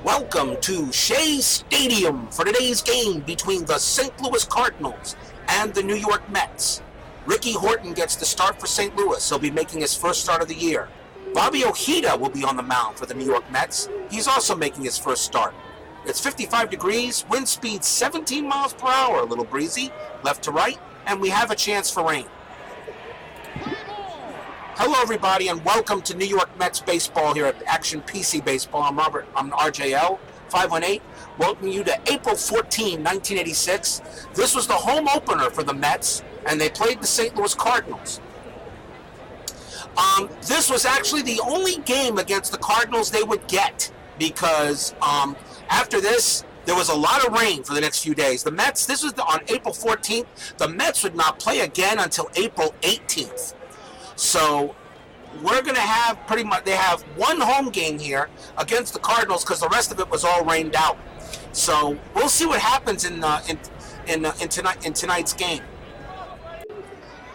Welcome to Shea Stadium for today's game between the St. Louis Cardinals and the New York Mets. Ricky Horton gets the start for St. Louis. He'll be making his first start of the year. Bobby Ojeda will be on the mound for the New York Mets. He's also making his first start. It's 55 degrees, wind speed 17 miles per hour, a little breezy, left to right, and we have a chance for rain. Hello, everybody, and welcome to New York Mets baseball here at Action PC Baseball. I'm Robert. I'm RJL 518. Welcoming you to April 14, 1986. This was the home opener for the Mets, and they played the St. Louis Cardinals. This was actually the only game against the Cardinals they would get because after this, there was a lot of rain for the next few days. The Mets, this was on April 14th. The Mets would not play again until April 18th. So we're going to have pretty much, they have one home game here against the Cardinals because the rest of it was all rained out. So we'll see what happens in tonight's game.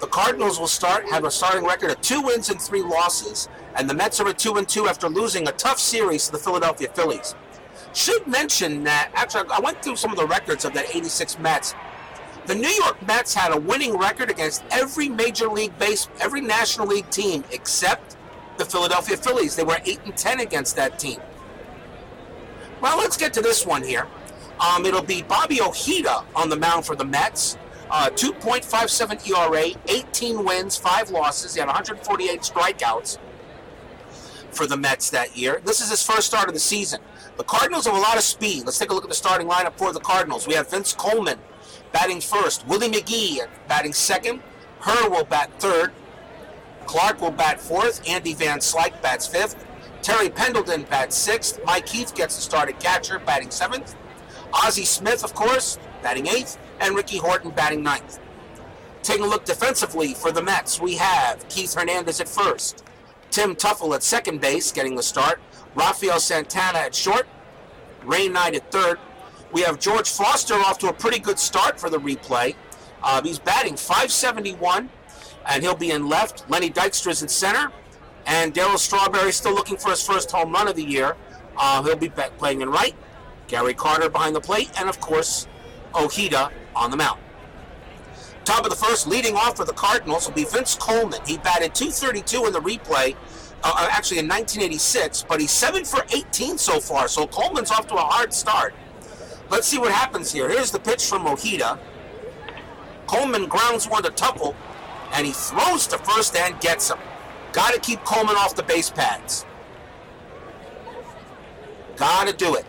The Cardinals will have a starting record of 2 wins and 3 losses, and the Mets are at 2-2 after losing a tough series to the Philadelphia Phillies. Should mention that, actually, I went through some of the records of that 86 Mets. The New York Mets had a winning record against every every National League team except the Philadelphia Phillies. They were 8-10 against that team. Well, let's get to this one here. It'll be Bobby Ojeda on the mound for the Mets. 2.57 ERA, 18 wins, 5 losses. He had 148 strikeouts for the Mets that year. This is his first start of the season. The Cardinals have a lot of speed. Let's take a look at the starting lineup for the Cardinals. We have Vince Coleman batting first, Willie McGee batting second, Herr will bat third, Clark will bat fourth, Andy Van Slyke bats fifth, Terry Pendleton bats sixth, Mike Heath gets the start at catcher, batting seventh, Ozzie Smith, of course, batting eighth, and Ricky Horton batting ninth. Taking a look defensively for the Mets, we have Keith Hernandez at first, Tim Tuffle at second base getting the start, Rafael Santana at short, Ray Knight at third. We have George Foster off to a pretty good start for the replay. He's batting .571, and he'll be in left. Lenny Dykstra's in center, and Darryl Strawberry still looking for his first home run of the year. He'll be playing in right. Gary Carter behind the plate, and of course, Ojeda on the mound. Top of the first, leading off for the Cardinals will be Vince Coleman. He batted .232 in the replay, actually in 1986, but he's 7 for 18 so far, so Coleman's off to a hard start. Let's see what happens here. Here's the pitch from Ojeda. Coleman grounds one to Tuffle, and he throws to first and gets him. Got to keep Coleman off the base pads. Got to do it.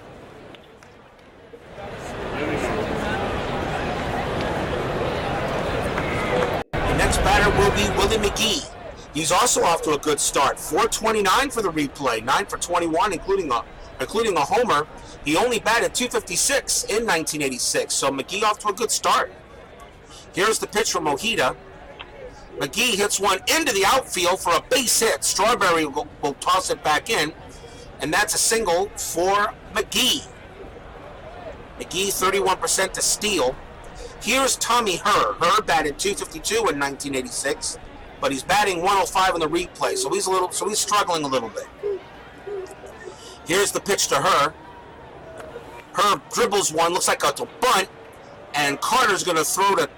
The next batter will be Willie McGee. He's also off to a good start. 429 for the replay, 9 for 21, including a homer. He only batted .256 in 1986, so McGee off to a good start. Here's the pitch from Ojeda. McGee hits one into the outfield for a base hit. Strawberry will toss it back in, and that's a single for McGee. McGee 31% to steal. Here's Tommy Herr. Herr batted .252 in 1986, but he's batting .105 in the replay, so he's struggling a little bit. Here's the pitch to Herr. Herr dribbles one, looks like a bunt, and Carter's going to throw to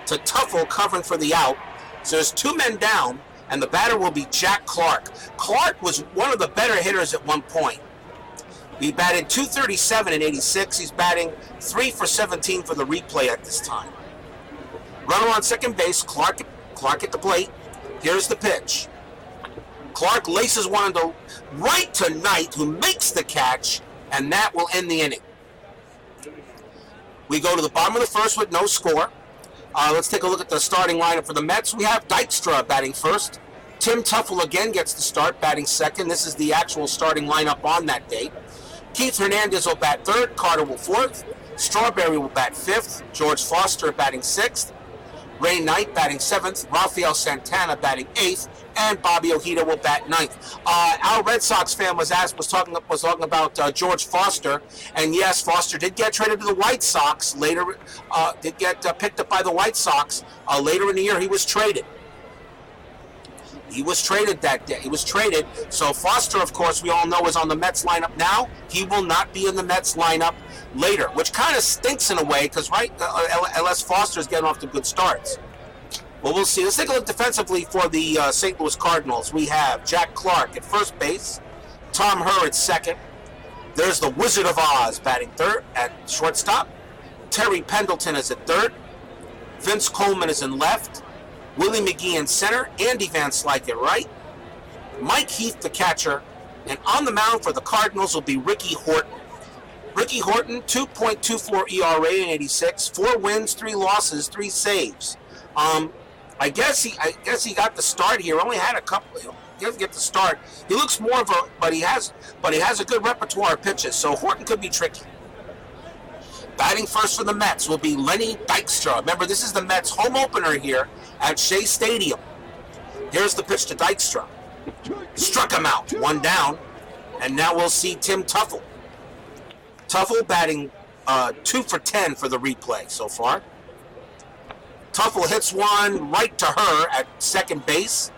Tuffle covering for the out. So there's 2 men down, and the batter will be Jack Clark. Clark was one of the better hitters at one point. He batted .237 in 86. He's batting 3 for 17 for the replay at this time. Runner on second base, Clark at the plate. Here's the pitch. Clark laces one into right to Knight, who makes the catch, and that will end the inning. We go to the bottom of the first with no score. Let's take a look at the starting lineup for the Mets. We have Dykstra batting first. Tim Tuffle again gets the start, batting second. This is the actual starting lineup on that date. Keith Hernandez will bat third. Carter will fourth. Strawberry will bat fifth. George Foster batting sixth. Ray Knight batting seventh. Rafael Santana batting eighth. And Bobby Ojeda will bat ninth. Our Red Sox fan was talking about George Foster, and yes, Foster did get traded to the White Sox later. Did get picked up by the White Sox later in the year. He was traded. He was traded that day. He was traded. So Foster, of course, we all know is on the Mets lineup now. He will not be in the Mets lineup later, which kind of stinks in a way because, right, unless Foster's getting off to good starts. Well, we'll see. Let's take a look defensively for the St. Louis Cardinals. We have Jack Clark at first base, Tom Herr at second. There's the Wizard of Oz batting third at shortstop. Terry Pendleton is at third. Vince Coleman is in left. Willie McGee in center. Andy Van Slyke at right. Mike Heath, the catcher. And on the mound for the Cardinals will be Ricky Horton. Ricky Horton, 2.24 ERA in 86. 4 wins, 3 losses, 3 saves. I guess he got the start here. Only had a couple. He doesn't get the start. He looks more of a, but he has a good repertoire of pitches. So Horton could be tricky. Batting first for the Mets will be Lenny Dykstra. Remember, this is the Mets' home opener here at Shea Stadium. Here's the pitch to Dykstra. Struck him out. 1 down. And now we'll see Tim Teufel. Teufel batting 2 for 10 for the replay so far. Teufel hits one right to her at second base.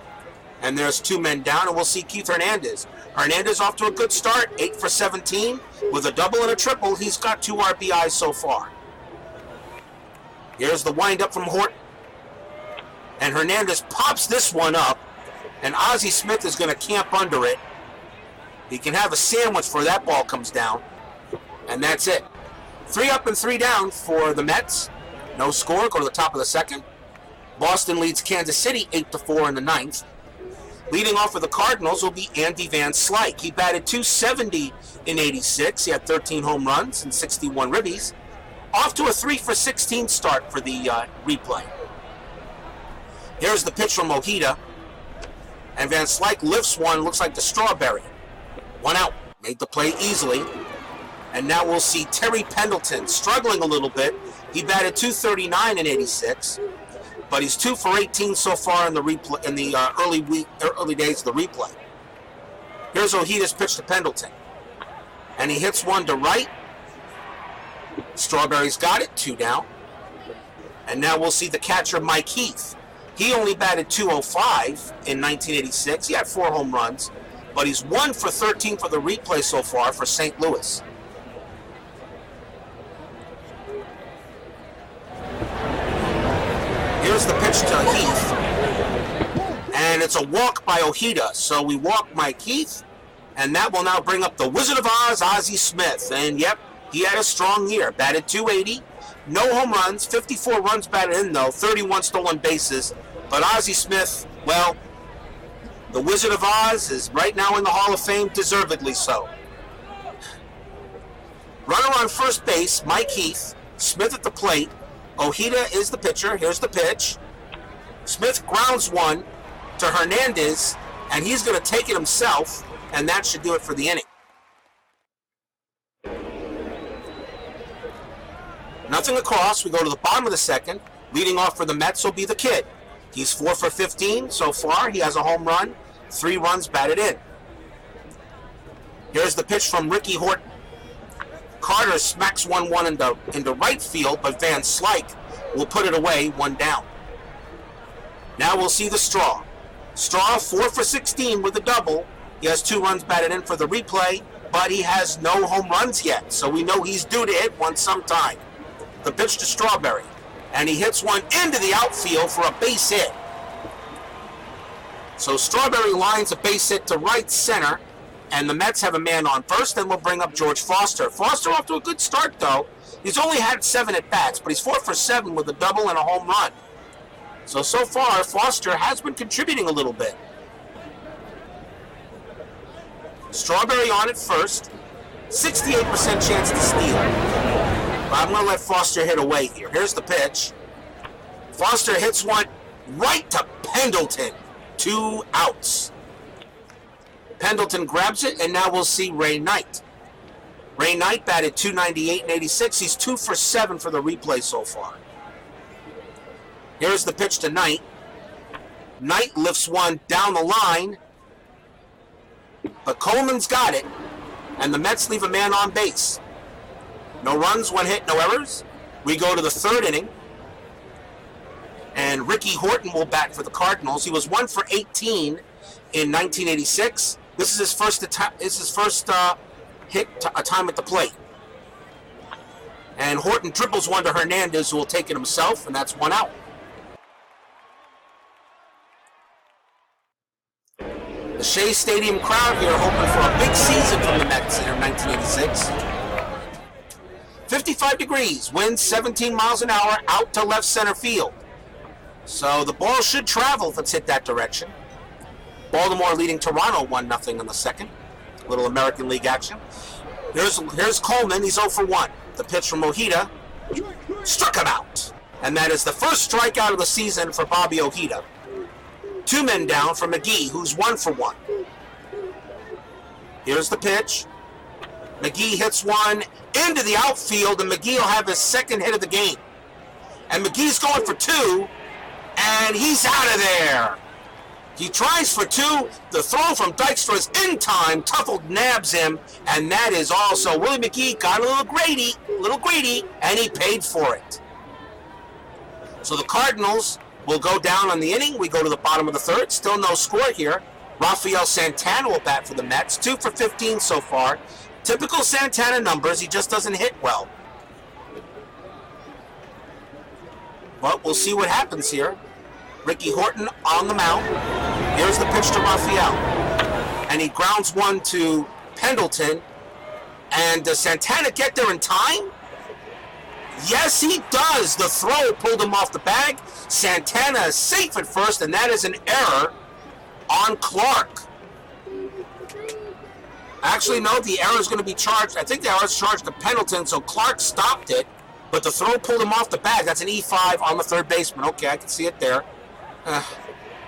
And there's 2 men down, and we'll see Keith Hernandez. Hernandez off to a good start, 8 for 17. With a double and a triple, he's got 2 RBIs so far. Here's the windup from Horton. And Hernandez pops this one up, and Ozzie Smith is going to camp under it. He can have a sandwich before that ball comes down. And that's it. 3 up and 3 down for the Mets. No score, go to the top of the second. Boston leads Kansas City 8-4 in the 9th. Leading off for the Cardinals will be Andy Van Slyke. He batted .270 in 86. He had 13 home runs and 61 ribbies. Off to a 3 for 16 start for the replay. Here's the pitch from Ojeda. And Van Slyke lifts one, looks like the strawberry. 1 out. Made the play easily. And now we'll see Terry Pendleton struggling a little bit. He batted .239 in 86. But he's 2 for 18 so far in the replay, in the early days of the replay. Here's Ojeda's pitch to Pendleton, and he hits one to right. Strawberry's got it, 2 down. And now we'll see the catcher Mike Heath. He only batted .205 in 1986. He had 4 home runs, but he's 1 for 13 for the replay so far for St. Louis. Here's the pitch to Heath, and it's a walk by Ojeda. So we walk Mike Heath, and that will now bring up the Wizard of Oz, Ozzie Smith. And yep, he had a strong year. Batted .280, no home runs, 54 runs batted in though, 31 stolen bases. But Ozzie Smith, well, the Wizard of Oz is right now in the Hall of Fame, deservedly so. Runner on first base, Mike Heath. Smith at the plate. Ojeda is the pitcher. Here's the pitch. Smith grounds one to Hernandez, and he's going to take it himself, and that should do it for the inning. Nothing across. We go to the bottom of the second. Leading off for the Mets will be the kid. He's 4 for 15 so far. He has a home run, 3 runs batted in. Here's the pitch from Ricky Horton. Carter smacks 1-1 into right field, but Van Slyke will put it away, 1 down. Now we'll see the Straw. Straw 4 for 16 with a double. He has 2 runs batted in for the replay, but he has no home runs yet, so we know he's due to hit one sometime. The pitch to Strawberry, and he hits one into the outfield for a base hit. So Strawberry lines a base hit to right center, and the Mets have a man on first, and we'll bring up George Foster. Foster off to a good start, though. He's only had 7 at-bats, but he's 4 for 7 with a double and a home run. So far, Foster has been contributing a little bit. Strawberry on at first. 68% chance to steal. But I'm going to let Foster hit away here. Here's the pitch. Foster hits one right to Pendleton. 2 outs. Pendleton grabs it, and now we'll see Ray Knight. Ray Knight batted .298 in 86. He's 2 for 7 for the replay so far. Here's the pitch to Knight. Knight lifts one down the line, but Coleman's got it, and the Mets leave a man on base. No runs, 1 hit, no errors. We go to the 3rd inning, and And Ricky Horton will bat for the Cardinals. He was 1 for 18 in 1986. This is his first hit a time at the plate. And Horton dribbles one to Hernandez, who will take it himself, and that's 1 out. The Shea Stadium crowd here hoping for a big season from the Mets here in 1986. 55 degrees, wind 17 miles an hour out to left center field. So the ball should travel if it's hit that direction. Baltimore leading Toronto 1-0 in the second. A little American League action. Here's Coleman, he's 0 for 1. The pitch from Ojeda struck him out. And that is the first strikeout of the season for Bobby Ojeda. 2 men down for McGee, who's 1 for 1. Here's the pitch. McGee hits one into the outfield, and McGee will have his second hit of the game. And McGee's going for 2, and he's out of there. He tries for 2. The throw from Dykstra is in time. Tuffle nabs him, and that is also Willie McGee got a little greedy, and he paid for it. So the Cardinals will go down on the inning. We go to the bottom of the third. Still no score here. Rafael Santana will bat for the Mets. 2 for 15 so far. Typical Santana numbers. He just doesn't hit well. But we'll see what happens here. Ricky Horton on the mound. Here's the pitch to Rafael. And he grounds one to Pendleton. And does Santana get there in time? Yes, he does. The throw pulled him off the bag. Santana is safe at first, and that is an error on Clark. Actually, no, the error is going to be charged. I think the error is charged to Pendleton, so Clark stopped it, but the throw pulled him off the bag. That's an E5 on the third baseman. Okay, I can see it there.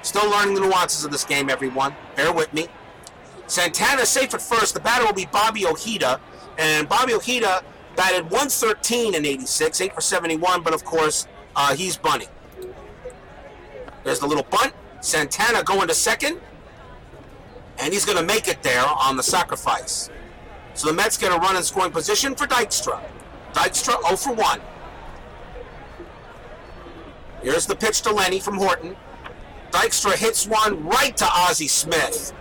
Still learning the nuances of this game, everyone. Bear with me. Santana safe at first. The batter will be Bobby Ojeda, and Bobby Ojeda batted 113 in 86, 8 for 71, but of course, he's bunting. There's the little bunt. Santana going to second, and he's going to make it there on the sacrifice. So the Mets get a run in scoring position for Dykstra. Dykstra 0 for 1. Here's the pitch to Lenny from Horton. Dykstra hits one right to Ozzie Smith.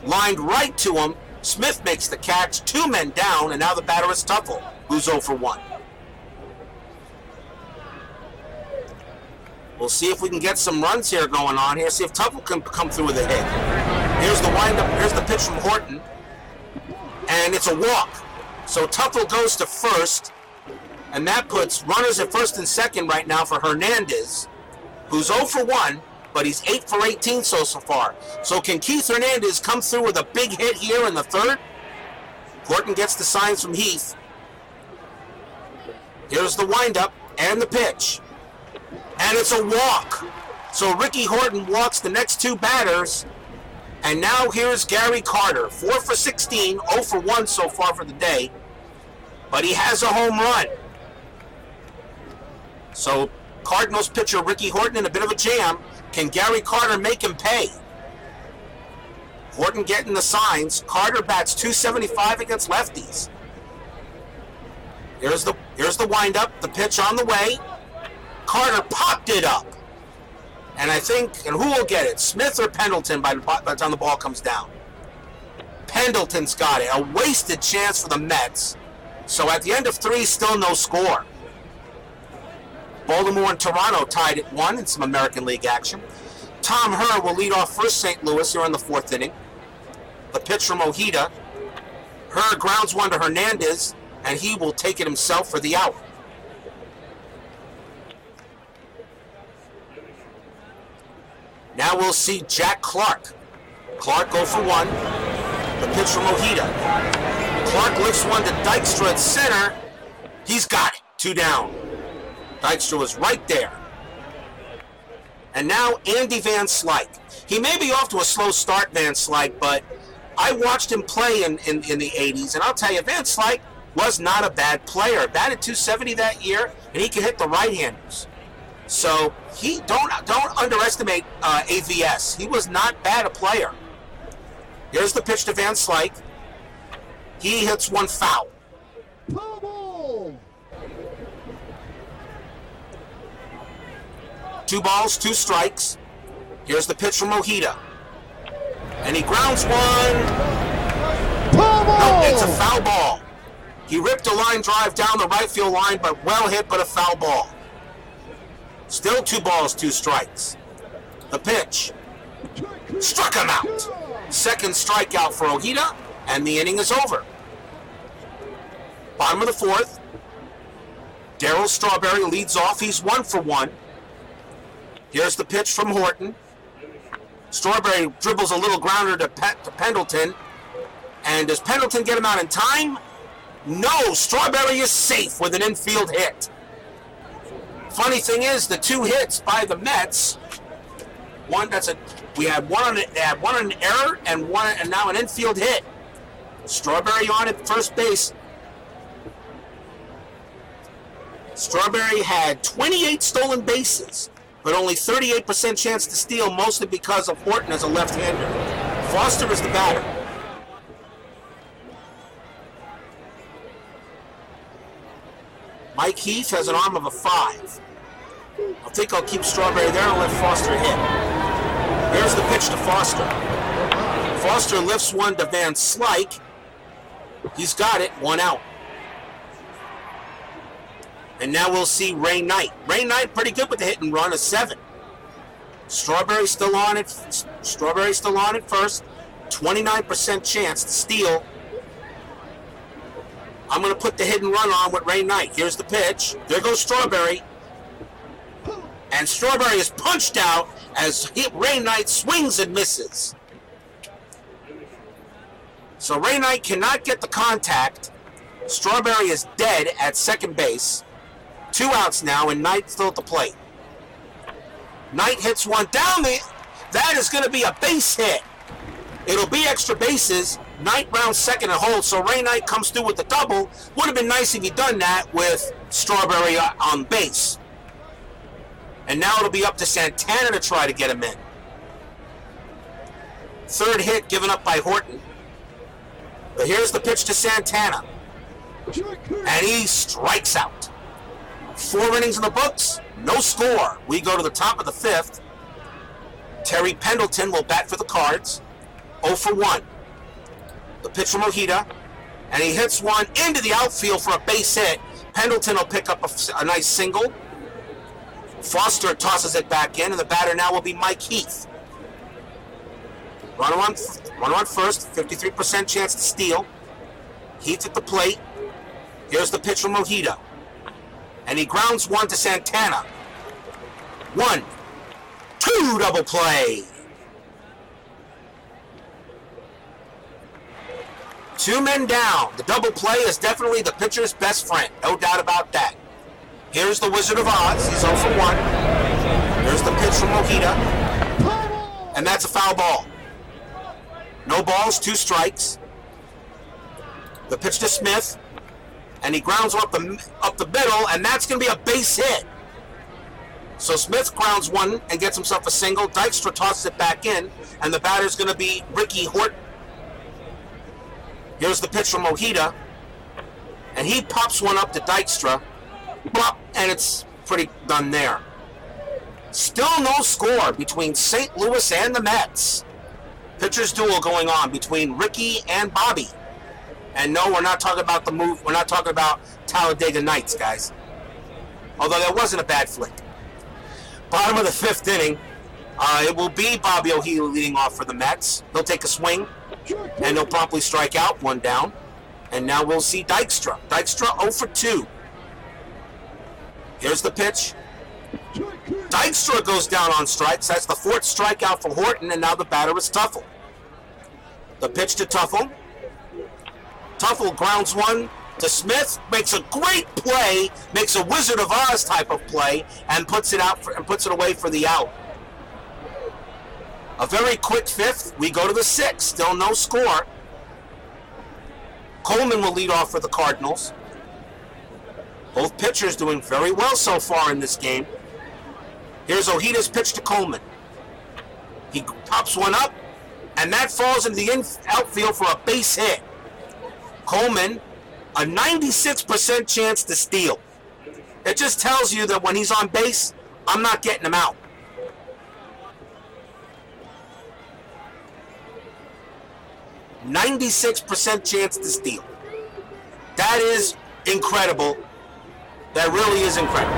Lined right to him. Smith makes the catch. 2 men down, and now the batter is Tuffle, who's 0 for 1. We'll see if we can get some runs here going on here. See if Tuffle can come through with a hit. Here's the windup. Here's the pitch from Horton. And it's a walk. So Tuffle goes to first. And that puts runners at first and second right now for Hernandez, who's 0 for 1, but he's 8 for 18 so far. So can Keith Hernandez come through with a big hit here in the third? Horton gets the signs from Heath. Here's the windup and the pitch. And it's a walk. So Ricky Horton walks the next 2 batters. And now here's Gary Carter. 4 for 16, 0 for 1 so far for the day. But he has a home run. So Cardinals pitcher Ricky Horton in a bit of a jam. Can Gary Carter make him pay? Horton getting the signs. Carter bats .275 against lefties. Here's the windup. The pitch on the way. Carter popped it up. And I think, and who will get it? Smith or Pendleton by the time the ball comes down? Pendleton's got it. A wasted chance for the Mets. So at the end of 3, still no score. Baltimore and Toronto tied at 1 in some American League action. Tom Herr will lead off first St. Louis here in the 4th inning. The pitch from Ojeda. Herr grounds one to Hernandez, and he will take it himself for the out. Now we'll see Jack Clark. Clark 0 for 1. The pitch from Ojeda. Clark lifts one to Dykstra at center. He's got it. 2 down. Dykstra was right there. And now Andy Van Slyke. He may be off to a slow start, Van Slyke, but I watched him play in the 80s, and I'll tell you, Van Slyke was not a bad player. Batted .270 that year, and he can hit the right-handers. So don't underestimate AVS. He was not bad a player. Here's the pitch to Van Slyke. He hits one foul. 2 balls, 2 strikes. Here's the pitch from Ojeda. And he grounds one. No, it's a foul ball. He ripped a line drive down the right field line, but well hit, but a foul ball. Still 2 balls, 2 strikes. The pitch. Struck him out. Second strikeout for Ojeda, and the inning is over. Bottom of the 4th. Darryl Strawberry leads off. He's 1 for 1. Here's the pitch from Horton. Strawberry dribbles a little grounder to Pendleton. And does Pendleton get him out in time? No, Strawberry is safe with an infield hit. Funny thing is, the 2 hits by the Mets, they had one on an error and now an infield hit. Strawberry on at first base. Strawberry had 28 stolen bases, but only 38% chance to steal, mostly because of Horton as a left-hander. Foster is the batter. Mike Heath has an arm of a 5. I think I'll keep Strawberry there and let Foster hit. Here's the pitch to Foster. Foster lifts one to Van Slyke. He's got it, 1 out. And now we'll see Ray Knight. Ray Knight pretty good with the hit and run, a 7. Strawberry still on it. Strawberry still on it first. 29% chance to steal. I'm going to put the hit and run on with Ray Knight. Here's the pitch. There goes Strawberry. And Strawberry is punched out as Ray Knight swings and misses. So Ray Knight cannot get the contact. Strawberry is dead at second base. 2 outs now, and Knight still at the plate. Knight hits one down the... That is going to be a base hit. It'll be extra bases. Knight rounds second and holds, so Ray Knight comes through with the double. Would have been nice if he'd done that with Strawberry on base. And now it'll be up to Santana to try to get him in. Third hit given up by Horton. But here's the pitch to Santana. And he strikes out. 4 innings in the books, no score. We go to the top of the 5th. Terry Pendleton will bat for the Cards. 0 for 1. The pitch from Ojeda. And he hits one into the outfield for a base hit. Pendleton will pick up a nice single. Foster tosses it back in, and the batter now will be Mike Heath. Runner on first, 53% chance to steal. Heath at the plate. Here's the pitch from Ojeda. And he grounds one to Santana. 1, 2 double play. 2 men down. The double play is definitely the pitcher's best friend. No doubt about that. Here's the Wizard of Oz. He's 0 for 1. Here's the pitch from Ojeda. And that's a foul ball. No balls, 2 strikes. The pitch to Smith. And he grounds up the middle, and that's going to be a base hit. So Smith grounds one and gets himself a single. Dykstra tosses it back in, and the batter's going to be Ricky Horton. Here's the pitch from Ojeda, and he pops one up to Dykstra, and it's pretty done there. Still no score between St. Louis and the Mets. Pitchers duel going on between Ricky and Bobby. And no, we're not talking about the move. We're not talking about Talladega Nights, guys. Although that wasn't a bad flick. Bottom of the 5th inning, it will be Bobby Ojeda leading off for the Mets. He'll take a swing, and he'll promptly strike out, 1 down. And now we'll see Dykstra. Dykstra 0 for 2. Here's the pitch. Dykstra goes down on strikes. That's the 4th strikeout for Horton, and now the batter is Tuffle. The pitch to Tuffle. Tuffle grounds one to Smith, makes a great play, makes a Wizard of Oz type of play, and puts it away for the out. A very quick 5th. We go to the 6th. Still no score. Coleman will lead off for the Cardinals. Both pitchers doing very well so far in this game. Here's Ojeda's pitch to Coleman. He pops one up, and that falls into the outfield for a base hit. Coleman, a 96% chance to steal. It just tells you that when he's on base, I'm not getting him out. %96 chance to steal. That is incredible. That really is incredible.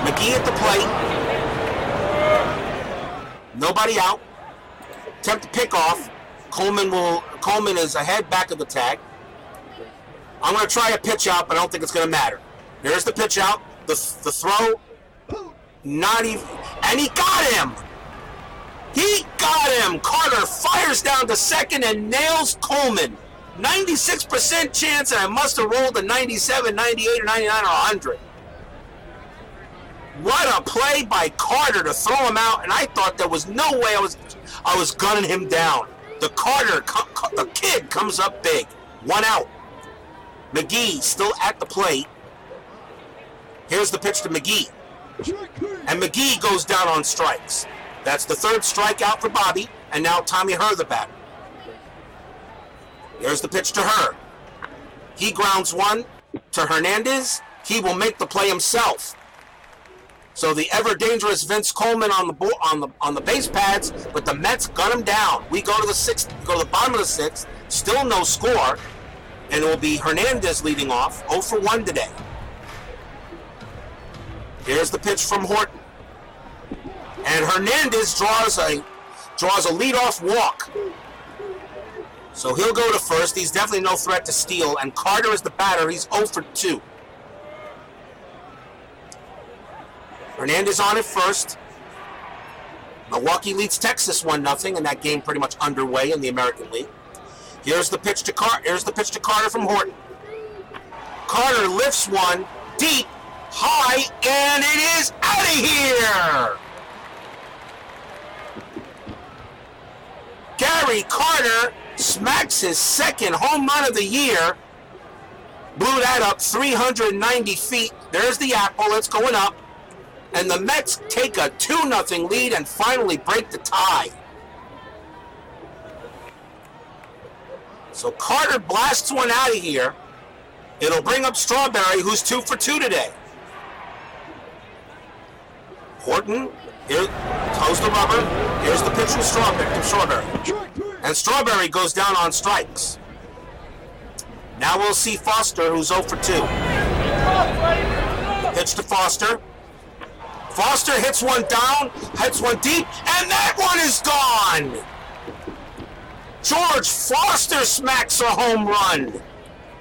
McGee at the plate. Nobody out. Attempt to pick off. Coleman is ahead back of the tag. I'm going to try a pitch out, but I don't think it's going to matter. There's the pitch out. The throw. Not even. And he got him. He got him. Carter fires down to second and nails Coleman. 96% chance, and I must have rolled a 97, 98, or 99, or 100. What a play by Carter to throw him out, and I thought there was no way I was gunning him down. The kid comes up big. 1 out. McGee still at the plate. Here's the pitch to McGee. And McGee goes down on strikes. That's the third strikeout for Bobby, and now Tommy Herr the batter. Here's the pitch to Herr. He grounds one to Hernandez. He will make the play himself. So the ever dangerous Vince Coleman on the base pads, but the Mets gun him down. We go to the sixth, go to the bottom of the sixth. Still no score, and it will be Hernandez leading off. 0 for 1 today. Here's the pitch from Horton. And Hernandez draws a leadoff walk. So he'll go to first. He's definitely no threat to steal. And Carter is the batter. He's 0 for 2. Hernandez on at first. Milwaukee leads Texas 1-0, and that game pretty much underway in the American League. Here's the pitch to Carter from Horton. Carter lifts one deep, high, and it is out of here. Gary Carter smacks his second home run of the year. Blew that up 390 feet. There's the apple. It's going up. And the Mets take a 2-0 lead and finally break the tie. So Carter blasts one out of here. It'll bring up Strawberry, who's 2 for 2 today. Horton, here, toes the rubber. Here's the pitch from Strawberry. And Strawberry goes down on strikes. Now we'll see Foster, who's 0 for 2. Pitch to Foster. Foster hits one down, hits one deep, and that one is gone! George Foster smacks a home run.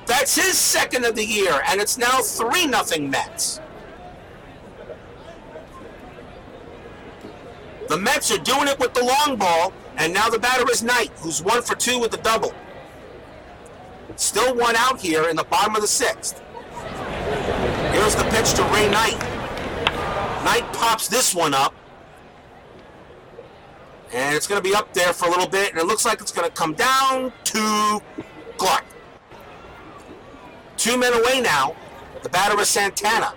That's his second of the year, and it's now 3-0 Mets. The Mets are doing it with the long ball, and now the batter is Knight, who's 1 for 2 with the double. Still 1 out here in the bottom of the 6th. Here's the pitch to Ray Knight. Knight pops this one up, and it's going to be up there for a little bit, and it looks like it's going to come down to Clark. 2 men away now. The batter is Santana.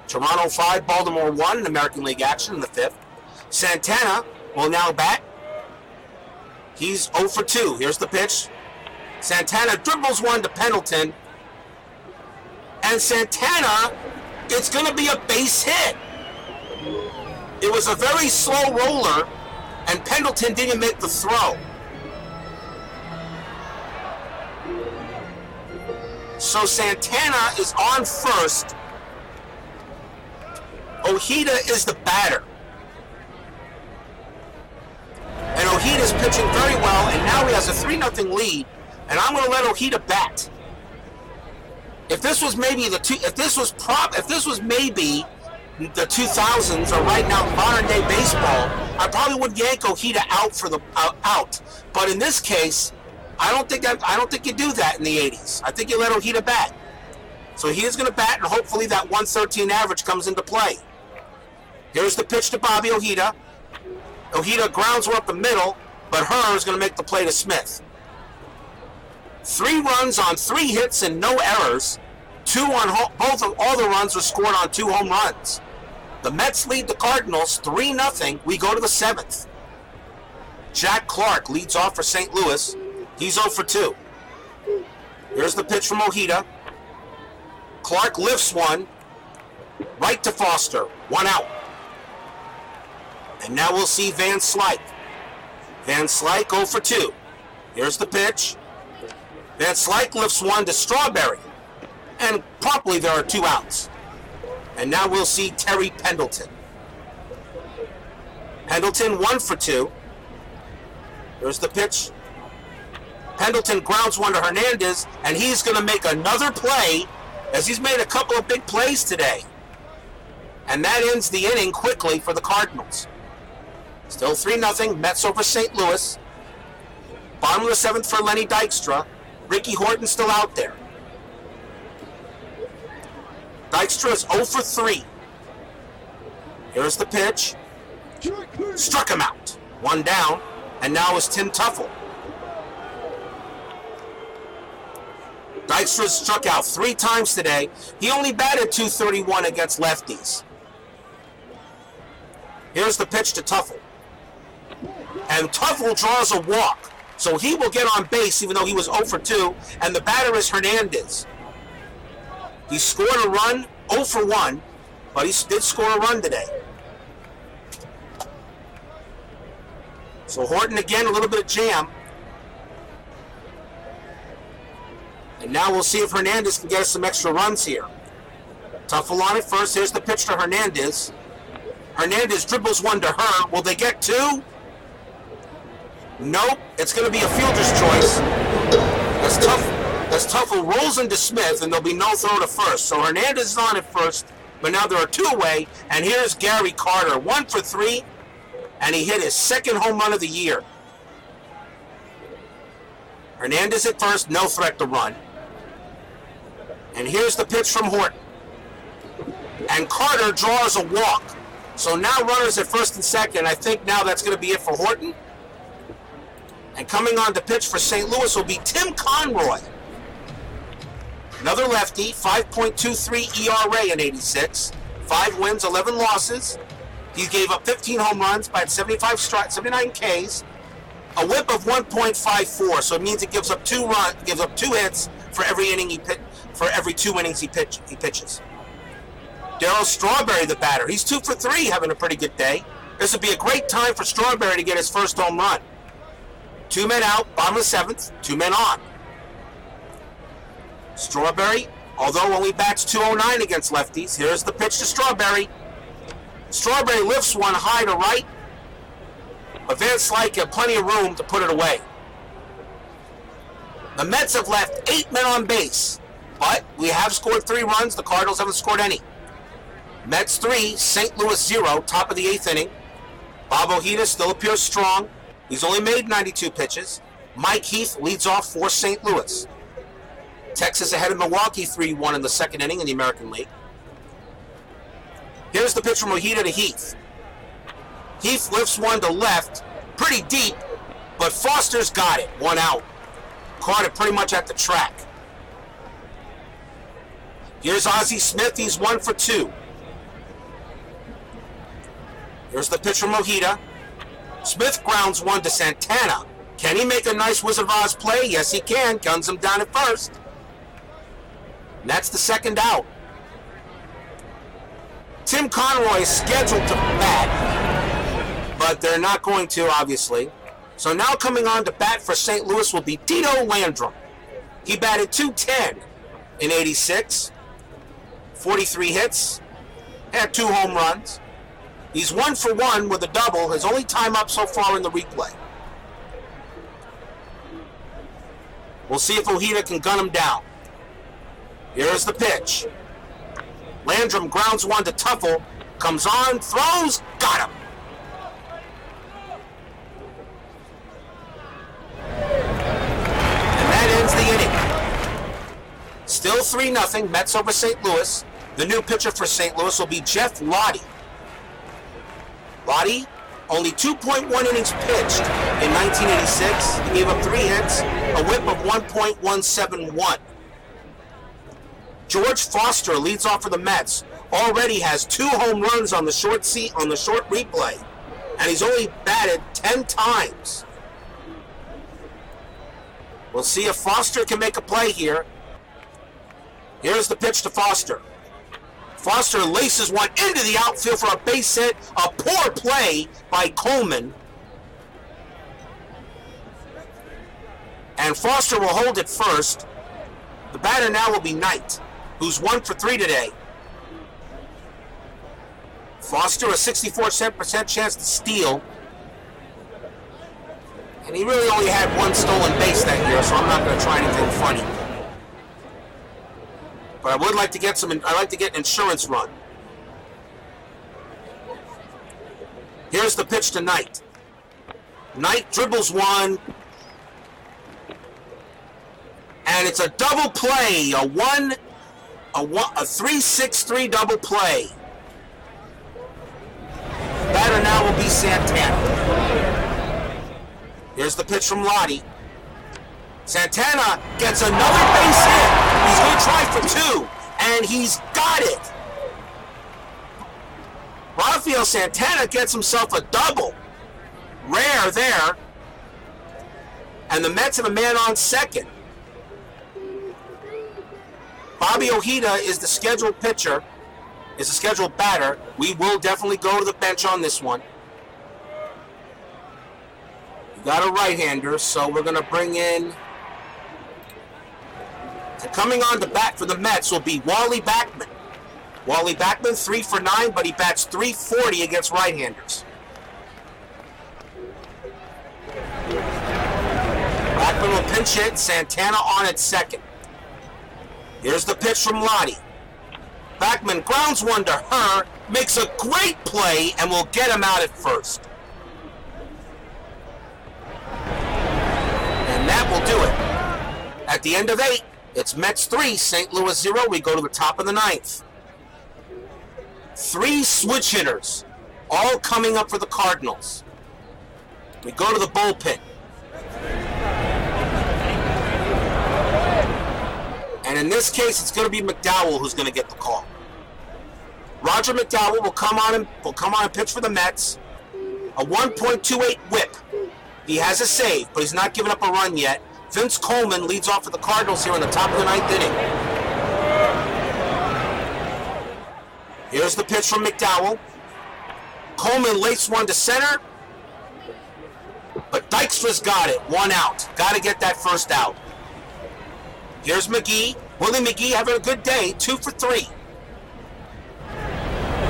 Toronto 5, Baltimore 1 in American League action in the 5th. Santana will now bat. He's 0 for 2. Here's the pitch. Santana dribbles one to Pendleton. And Santana, it's going to be a base hit. It was a very slow roller, and Pendleton didn't make the throw. So Santana is on first. Ojeda is the batter. And Ojeda's pitching very well, and now he has a 3-0 lead, and I'm going to let Ojeda bat. If this was maybe the 2000s or right now modern day baseball, I probably would yank Ojeda out for the out. But in this case, I don't think you do that in the 80s. I think you let Ojeda bat. So he is going to bat, and hopefully that 113 average comes into play. Here's the pitch to Bobby Ojeda. Ojeda grounds one up the middle, but Herr is going to make the play to Smith. 3 runs on 3 hits and no errors. All the runs were scored on 2 home runs. The Mets lead the Cardinals 3-0. We go to the 7th. Jack Clark leads off for St. Louis. He's 0 for 2. Here's the pitch from Ojeda. Clark lifts one right to Foster. One out. And now we'll see Van Slyke. Van Slyke 0 for 2. Here's the pitch. Van Slyke lifts one to Strawberry. And promptly there are 2 outs. And now we'll see Terry Pendleton. Pendleton 1 for 2. Here's the pitch. Pendleton grounds one to Hernandez, and he's going to make another play, as he's made a couple of big plays today. And that ends the inning quickly for the Cardinals. Still 3-0, Mets over St. Louis. Bottom of the 7th for Lenny Dykstra. Ricky Horton still out there. Dykstra is 0 for 3. Here's the pitch. Struck him out. 1 down, and now is Tim Tuffle. Dykstra struck out 3 times today. He only batted .231 against lefties. Here's the pitch to Tuffle. And Tuffle draws a walk. So he will get on base even though he was 0 for 2. And the batter is Hernandez. He scored a run, 0 for 1. But he did score a run today. So Horton again, a little bit of jam. And now we'll see if Hernandez can get us some extra runs here. Tuffle on it first. Here's the pitch to Hernandez. Hernandez dribbles one to her. Will they get 2? Nope. It's going to be a fielder's choice. As Tuffle rolls into Smith, and there'll be no throw to first. So Hernandez is on at first, but now there are 2 away. And here's Gary Carter, 1 for 3, and he hit his 2nd home run of the year. Hernandez at first, no threat to run. And here's the pitch from Horton. And Carter draws a walk. So now runners at first and second. I think now that's going to be it for Horton. And coming on to pitch for St. Louis will be Tim Conroy. Another lefty, 5.23 ERA in 86. 5 wins, 11 losses. He gave up 15 home runs by 79 Ks. A whip of 1.54, so it means it gives up 2 hits for every inning for every 2 innings he pitches. Darryl Strawberry, the batter, he's 2 for 3, having a pretty good day. This would be a great time for Strawberry to get his first home run. 2 men out, bottom of the 7th, 2 men on. Strawberry, although only bats .209 against lefties, here's the pitch to Strawberry. Strawberry lifts one high to right. But Van Slyke had plenty of room to put it away. The Mets have left 8 men on base, but we have scored 3 runs. The Cardinals haven't scored any. Mets 3, St. Louis 0, top of the 8th inning. Bob Ojeda still appears strong. He's only made 92 pitches. Mike Heath leads off for St. Louis. Texas ahead of Milwaukee 3-1 in the 2nd inning in the American League. Here's the pitch from Ojeda to Heath. Heath lifts one to left, pretty deep, but Foster's got it, 1 out. Caught it pretty much at the track. Here's Ozzie Smith, he's 1 for 2. Here's the pitch from Ojeda. Smith grounds one to Santana. Can he make a nice Wizard of Oz play? Yes, he can. Guns him down at first. And that's the 2nd out. Tim Conroy is scheduled to bat, but they're not going to, obviously. So now coming on to bat for St. Louis will be Tito Landrum. He batted .210 in 86, 43 hits, had 2 home runs. He's 1 for 1 with a double, his only time up so far in the replay. We'll see if Ojeda can gun him down. Here's the pitch. Landrum grounds one to Tuffle, comes on, throws, got him. And that ends the inning. Still 3-0, Mets over St. Louis. The new pitcher for St. Louis will be Jeff Lottie. Lottie, only 2.1 innings pitched in 1986. He gave up 3 hits, a whip of 1.171. George Foster leads off for the Mets. Already has 2 home runs on the short replay, and he's only batted 10 times. We'll see if Foster can make a play here. Here's the pitch to Foster. Foster laces one into the outfield for a base hit. A poor play by Coleman. And Foster will hold it first. The batter now will be Knight, who's 1 for 3 today. Foster, a 64% chance to steal. And he really only had 1 stolen base that year, so I'm not going to try anything funny. But I would like to get I'd like to get an insurance run. Here's the pitch to Knight. Knight dribbles one. And it's a double play. A 3-6-3 double play. Batter now will be Santana. Here's the pitch from Lottie. Santana gets another base hit. He's going to try for 2, and he's got it. Rafael Santana gets himself a double. Rare there. And the Mets have a man on second. Bobby Ojeda is the scheduled pitcher, is the scheduled batter. We will definitely go to the bench on this one. We got a right-hander, so we're going to bring in... And coming on to bat for the Mets will be Wally Backman. Wally Backman, 3 for 9, but he bats .340 against right-handers. Backman will pinch hit, Santana on at second. Here's the pitch from Lottie. Backman grounds one to her, makes a great play, and will get him out at first. And that will do it. At the end of 8, it's Mets 3, St. Louis 0. We go to the top of the 9th. 3 switch hitters, all coming up for the Cardinals. We go to the bullpen. And in this case, it's going to be McDowell who's going to get the call. Roger McDowell will come on and pitch for the Mets. A 1.28 whip. He has a save, but he's not given up a run yet. Vince Coleman leads off for the Cardinals here in the top of the 9th inning. Here's the pitch from McDowell. Coleman laced one to center, but Dykstra's got it. 1 out. Got to get that first out. Here's McGee. Willie McGee having a good day. 2 for 3.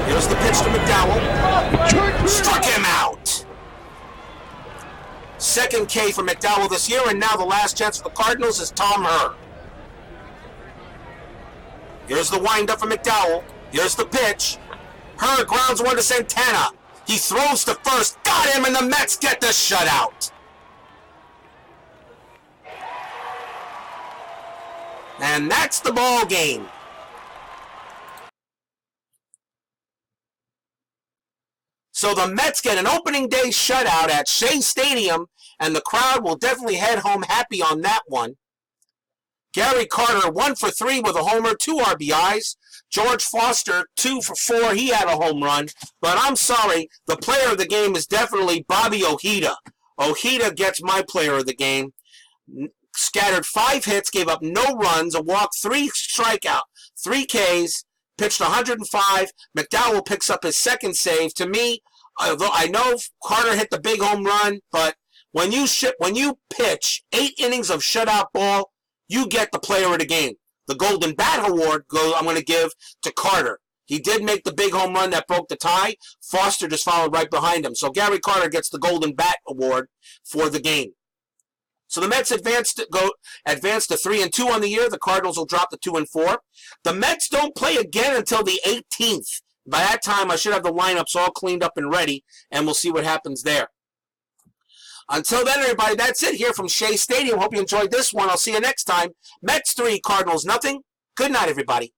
Here's the pitch to McDowell. Struck him out. Second K for McDowell this year, and now the last chance for the Cardinals is Tom Herr. Here's the windup for McDowell. Here's the pitch. Herr grounds one to Santana. He throws to first. Got him, and the Mets get the shutout. And that's the ball game. So the Mets get an opening day shutout at Shea Stadium, and the crowd will definitely head home happy on that one. Gary Carter, 1 for 3 with a homer, 2 RBIs. George Foster, 2 for 4. He had a home run. But I'm sorry, the player of the game is definitely Bobby Ojeda. Ojeda gets my player of the game. Scattered 5 hits, gave up no runs, a walk, 3 strikeout, 3 Ks, pitched 105. McDowell picks up his second save. To me, although I know Carter hit the big home run, but when you pitch 8 innings of shutout ball, you get the player of the game. The Golden Bat Award I'm going to give to Carter. He did make the big home run that broke the tie. Foster just followed right behind him. So Gary Carter gets the Golden Bat Award for the game. So the Mets advanced to 3-2 on the year. The Cardinals will drop to 2-4. The Mets don't play again until the 18th. By that time, I should have the lineups all cleaned up and ready, and we'll see what happens there. Until then, everybody, that's it here from Shea Stadium. Hope you enjoyed this one. I'll see you next time. Mets 3, Cardinals nothing. Good night, everybody.